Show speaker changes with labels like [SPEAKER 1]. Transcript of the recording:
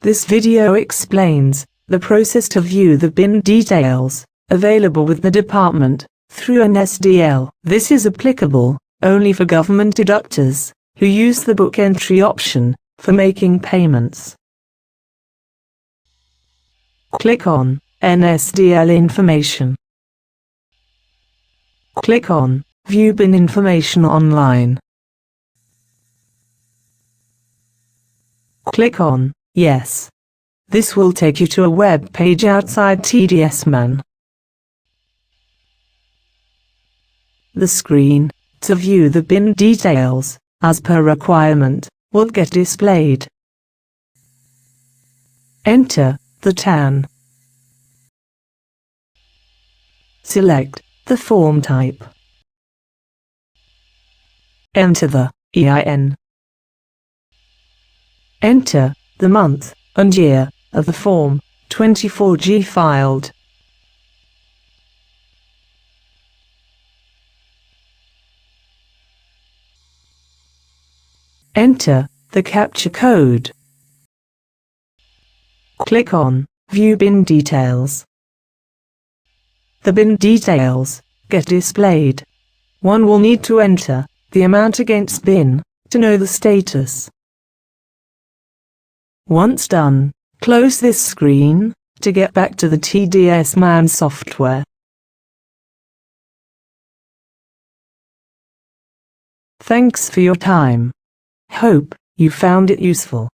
[SPEAKER 1] This video explains the process to view the bin details available with the department through NSDL. This is applicable only for government deductors who use the book entry option for making payments. Click on NSDL information. Click on View bin information online. Click on Yes. This will take you to a web page outside TDSMAN. The screen to view the bin details, as per requirement, will get displayed. Enter the TAN. Select the form type. Enter the EIN. Enter the month and year of the Form 24G filed. Enter the capture code. Click on View bin details. The bin details get displayed. One will need to enter the amount against bin to know the status. Once done, close this screen to get back to the TDSMAN software. Thanks for your time. Hope you found it useful.